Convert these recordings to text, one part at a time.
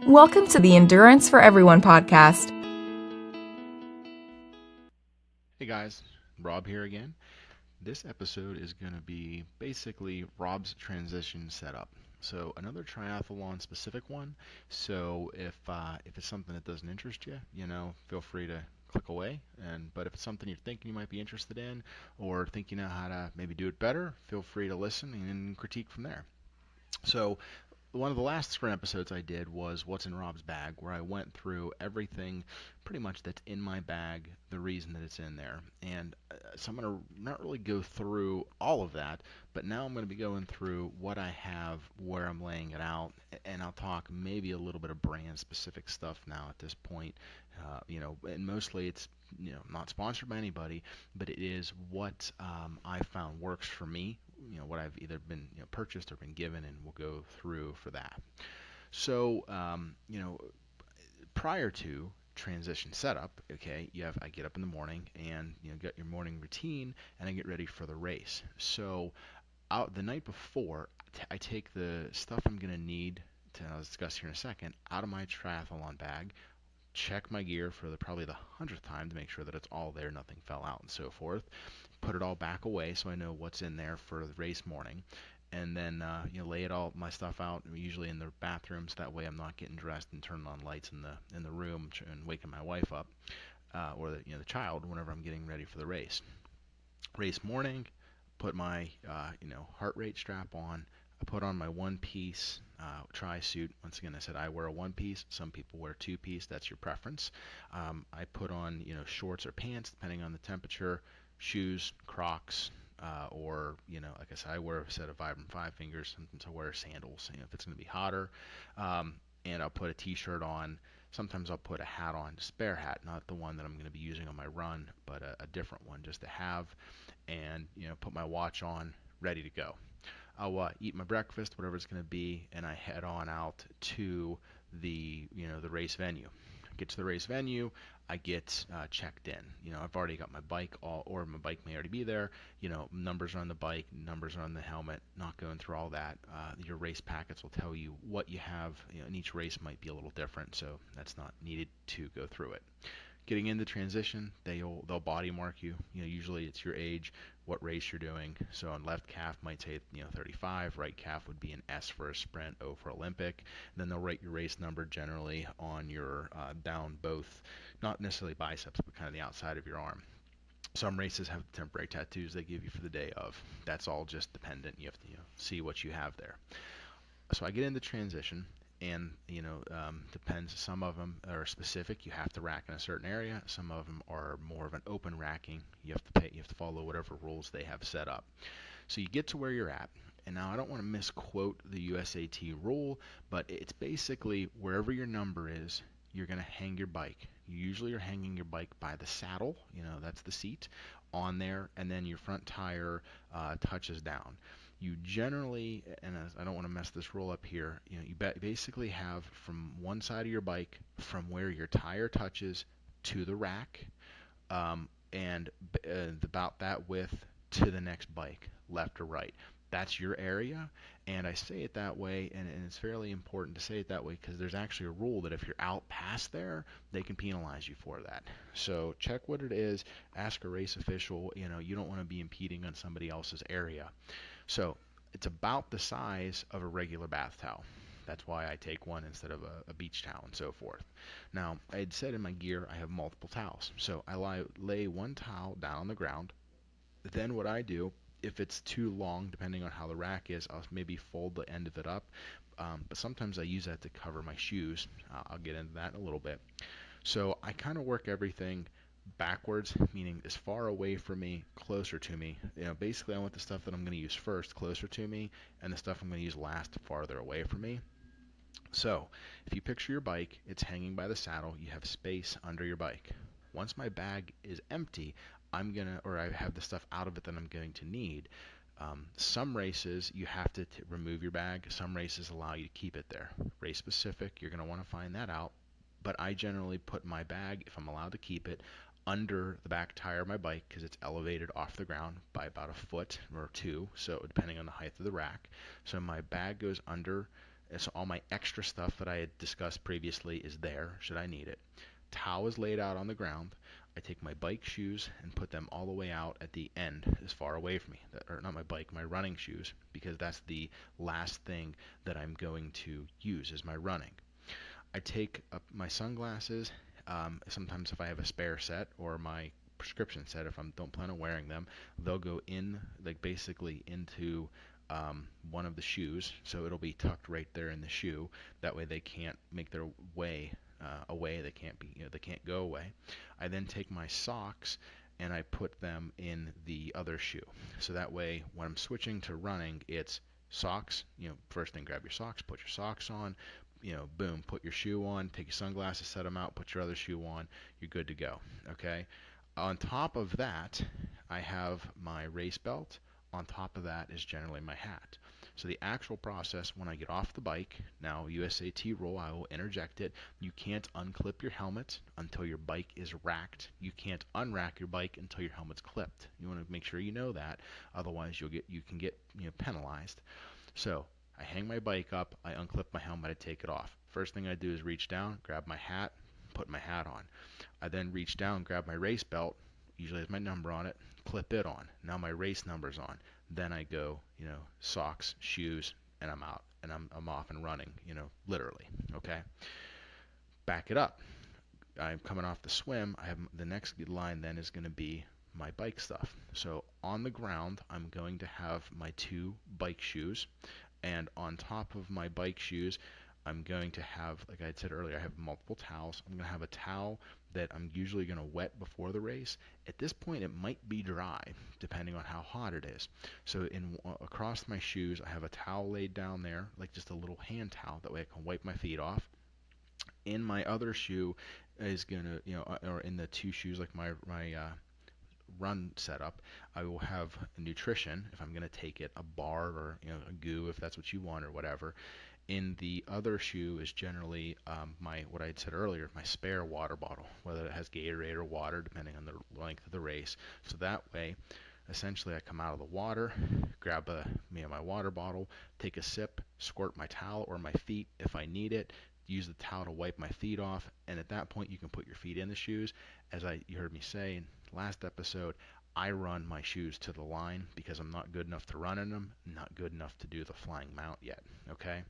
Welcome to the Endurance for Everyone podcast. Hey guys, Rob here again. This episode is going to be basically Rob's transition setup. So another triathlon specific one. So if it's something that doesn't interest you, feel free to click away. But if it's something you're thinking you might be interested in, or think you know how to maybe do it better, feel free to listen and critique from there. So one of the last sprint episodes I did was What's in Rob's Bag, where I went through everything pretty much that's in my bag, the reason that it's in there. And so I'm going to not really go through all of that, but now I'm going to be going through what I have, where I'm laying it out, and I'll talk maybe a little bit of brand specific stuff now at this point. And mostly it's not sponsored by anybody, but it is what I found works for me, what I've either been purchased or been given, and we'll go through for that. So, prior to transition setup, okay, I get up in the morning and get your morning routine, and I get ready for the race. So, out the night before, I take the stuff I'm gonna need to I'll discuss here in a second out of my triathlon bag, check my gear for probably the 100th time to make sure that it's all there, nothing fell out, and so forth. Put it all back away so I know what's in there for the race morning, and then lay it all my stuff out, usually in the bathroom, so that way I'm not getting dressed and turning on lights in the room and waking my wife up, or the child whenever I'm getting ready for the race. Race morning, put my heart rate strap on. I put on my one piece tri-suit. Once again, I said I wear a one piece. Some people wear two piece. That's your preference. I put on shorts or pants depending on the temperature, shoes, Crocs, or like I said, I wear a set of Vibram Five Fingers. Sometimes I wear sandals. If it's going to be hotter, and I'll put a t-shirt on. Sometimes I'll put a hat on, spare hat, not the one that I'm going to be using on my run, but a different one just to have, and put my watch on, ready to go. I'll eat my breakfast, whatever it's going to be, and I head on out to the race venue. Get to the race venue, I get checked in. I've already got my bike, or my bike may already be there. Numbers are on the bike, numbers are on the helmet. Not going through all that. Your race packets will tell you what you have. And each race might be a little different, so that's not needed to go through it. Getting into transition, they'll body mark you. Usually it's your age, what race you're doing. So on left calf might say 35, right calf would be an S for a sprint, O for Olympic. And then they'll write your race number generally on your down both, not necessarily biceps, but kind of the outside of your arm. Some races have temporary tattoos they give you for the day of. That's all just dependent. You have to see what you have there. So I get into transition, and depends. Some of them are specific. You have to rack in a certain area. Some of them are more of an open racking. You have to pay. You have to follow whatever rules they have set up. So you get to where you're at. And now I don't want to misquote the USAT rule, but it's basically wherever your number is, you're going to hang your bike. You usually are hanging your bike by the saddle, that's the seat, on there, and then your front tire touches down. You generally, and I don't want to mess this rule up here, you basically have from one side of your bike, from where your tire touches to the rack, and about that width to the next bike, left or right. That's your area, and I say it that way, and it's fairly important to say it that way because there's actually a rule that if you're out past there, they can penalize you for that. So check what it is, ask a race official. You don't want to be impeding on somebody else's area. So it's about the size of a regular bath towel. That's why I take one instead of a beach towel and so forth. Now, I had said in my gear I have multiple towels. So I lay one towel down on the ground. Then what I do, if it's too long, depending on how the rack is, I'll maybe fold the end of it up. But sometimes I use that to cover my shoes. I'll get into that in a little bit. So I kind of work everything backwards, meaning as far away from me, closer to me. Basically I want the stuff that I'm going to use first closer to me, and the stuff I'm going to use last farther away from me. So if you picture your bike, it's hanging by the saddle. You have space under your bike. Once my bag is empty, I have the stuff out of it that I'm going to need. Some races you have to remove your bag. Some races allow you to keep it there. Race specific, you're going to want to find that out. But I generally put my bag, if I'm allowed to keep it, under the back tire of my bike because it's elevated off the ground by about a foot or two, so depending on the height of the rack. So my bag goes under, So all my extra stuff that I had discussed previously is there, should I need it. Towel is laid out on the ground. I take my bike shoes and put them all the way out at the end, as far away from me. Or not my bike, my running shoes, because that's the last thing that I'm going to use is my running. I take up my sunglasses. Sometimes if I have a spare set or my prescription set, if I don't plan on wearing them, they'll go in, like basically into one of the shoes, so it'll be tucked right there in the shoe. That way they can't make their way away. They can't be, they can't go away. I then take my socks and I put them in the other shoe. So that way, when I'm switching to running, it's socks. First thing, grab your socks, put your socks on. Boom, put your shoe on, take your sunglasses, set them out, put your other shoe on. You're good to go. Okay. On top of that, I have my race belt. On top of that is generally my hat. So the actual process when I get off the bike, now USAT rule, I will interject it. You can't unclip your helmet until your bike is racked. You can't unrack your bike until your helmet's clipped. You want to make sure you know that. Otherwise, you can get penalized. So I hang my bike up, I unclip my helmet, I take it off. First thing I do is reach down, grab my hat, put my hat on. I then reach down, grab my race belt, usually has my number on it, clip it on. Now my race number's on. Then I go, socks, shoes, and I'm out. And I'm off and running, literally. Okay? Back it up. I'm coming off the swim. I have the next line then is going to be my bike stuff. So on the ground, I'm going to have my 2 bike shoes. And on top of my bike shoes, I'm going to have, like I had said earlier, I have multiple towels. I'm going to have a towel that I'm usually going to wet before the race. At this point, it might be dry, depending on how hot it is. So across my shoes, I have a towel laid down there, like just a little hand towel. That way I can wipe my feet off. In my other shoe is going to, or in the 2 shoes, like my run setup, I will have nutrition if I'm going to take it, a bar or a goo if that's what you want or whatever. In the other shoe is generally what I had said earlier, my spare water bottle, whether it has Gatorade or water, depending on the length of the race. So that way, essentially, I come out of the water, grab my water bottle, take a sip, squirt my towel or my feet if I need it, use the towel to wipe my feet off, and at that point, you can put your feet in the shoes. As you heard me say in last episode, I run my shoes to the line because I'm not good enough to run in them, not good enough to do the flying mount yet. Okay.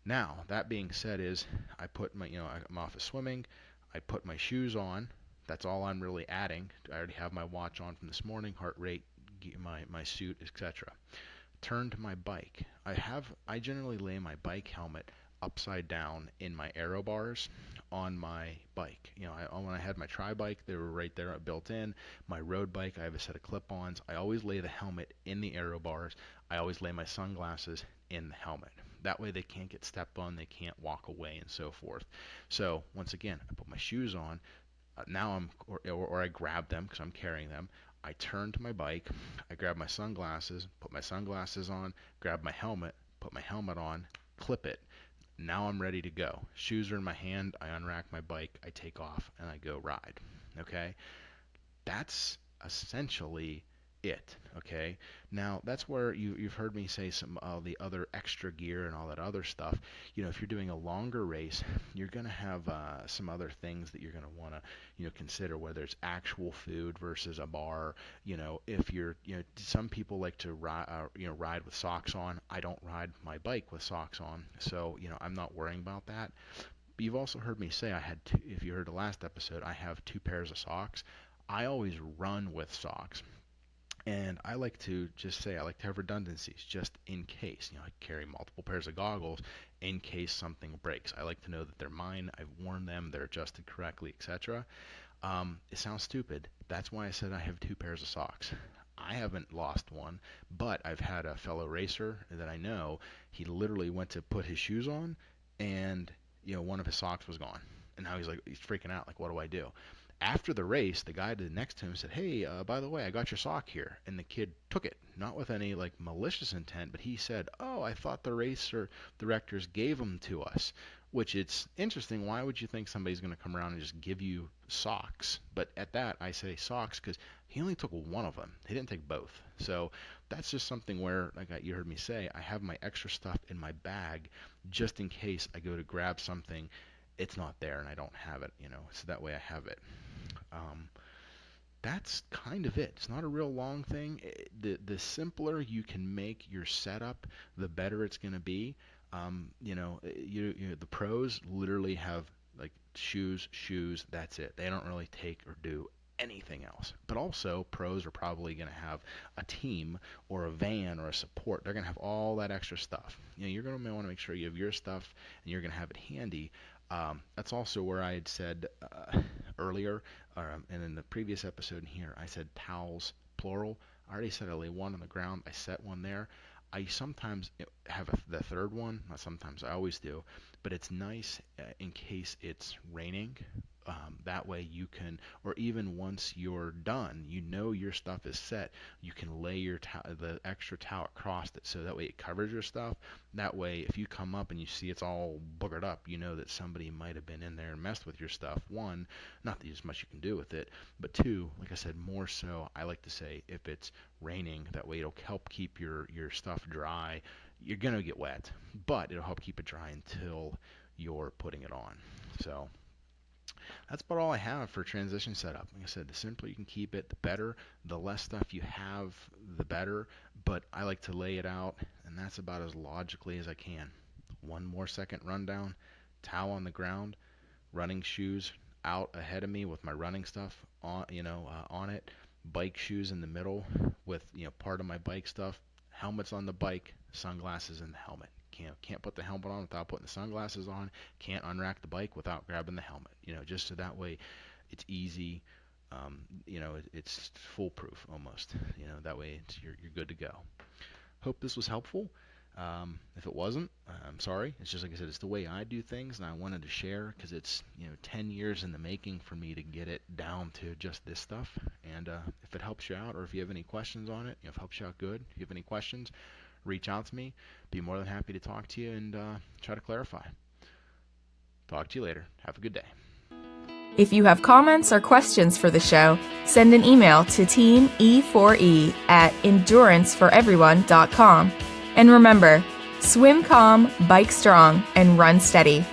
Now that being said, I put I'm off of swimming. I put my shoes on. That's all I'm really adding. I already have my watch on from this morning, heart rate, my suit, etc. Turn to my bike. I generally lay my bike helmet upside down in my aero bars on my bike. When I had my tri-bike, they were right there built in. My road bike, I have a set of clip-ons. I always lay the helmet in the aero bars. I always lay my sunglasses in the helmet. That way they can't get stepped on, they can't walk away, and so forth. So once again, I put my shoes on. Or I grab them because I'm carrying them. I turn to my bike. I grab my sunglasses, put my sunglasses on, grab my helmet, put my helmet on, clip it. Now I'm ready to go. Shoes are in my hand. I unrack my bike. I take off and I go ride. Okay? That's essentially it. Okay? Now, that's where you've heard me say some of the other extra gear and all that other stuff. If you're doing a longer race, you're going to have some other things that you're going to want to, consider, whether it's actual food versus a bar. If some people like to ride with socks on. I don't ride my bike with socks on, so I'm not worrying about that. But you've also heard me say if you heard the last episode, I have 2 pairs of socks. I always run with socks. And I like to have redundancies just in case. I carry multiple pairs of goggles in case something breaks. I like to know that they're mine. I've worn them. They're adjusted correctly, etc. It sounds stupid. That's why I said I have 2 pairs of socks. I haven't lost one, but I've had a fellow racer that I know. He literally went to put his shoes on, and one of his socks was gone. And now he's freaking out. Like, what do I do? After the race, the guy next to him said, "Hey, by the way, I got your sock here." And the kid took it, not with any malicious intent, but he said, "Oh, I thought the racer directors gave them to us." Which it's interesting. Why would you think somebody's going to come around and just give you socks? But at that, I say socks because he only took one of them. He didn't take both. So that's just something where, like you heard me say, I have my extra stuff in my bag just in case I go to grab something, it's not there and I don't have it, so that way I have it. Um, that's kind of it. It's not a real long thing. The simpler you can make your setup, the better it's going to be. The pros literally have like shoes. That's it. They don't really take or do anything else. But also, pros are probably going to have a team or a van or a support. They're going to have all that extra stuff. You're going to want to make sure you have your stuff and you're going to have it handy. That's also where I had said earlier, and in the previous episode in here, I said towels, plural. I already said I lay one on the ground. I set one there. I sometimes have the third one. Not sometimes, I always do. But it's nice in case it's raining. That way you can, or even once you're done, your stuff is set, you can lay the extra towel across it so that way it covers your stuff. That way if you come up and you see it's all boogered up, you know that somebody might have been in there and messed with your stuff. One, not that there's much you can do with it, but two, like I said, more so, I like to say if it's raining, that way it'll help keep your stuff dry. You're going to get wet, but it'll help keep it dry until you're putting it on. So that's about all I have for transition setup. Like I said, the simpler you can keep it, the better. The less stuff you have, the better. But I like to lay it out, and that's about as logically as I can. One more second rundown, towel on the ground, running shoes out ahead of me with my running stuff on it, bike shoes in the middle with part of my bike stuff, helmets on the bike, sunglasses in the helmet. Can't put the helmet on without putting the sunglasses on. Can't unrack the bike without grabbing the helmet. Just so that way it's easy. It's foolproof almost. That way you're good to go. Hope this was helpful. If it wasn't, I'm sorry. It's just like I said, it's the way I do things, and I wanted to share because it's 10 years in the making for me to get it down to just this stuff. And if it helps you out, or if you have any questions on it, if it helps you out, good. If you have any questions, reach out to me. Be more than happy to talk to you and try to clarify. Talk to you later. Have a good day. If you have comments or questions for the show, send an email to teamE4E at enduranceforeveryone.com. And remember, swim calm, bike strong, and run steady.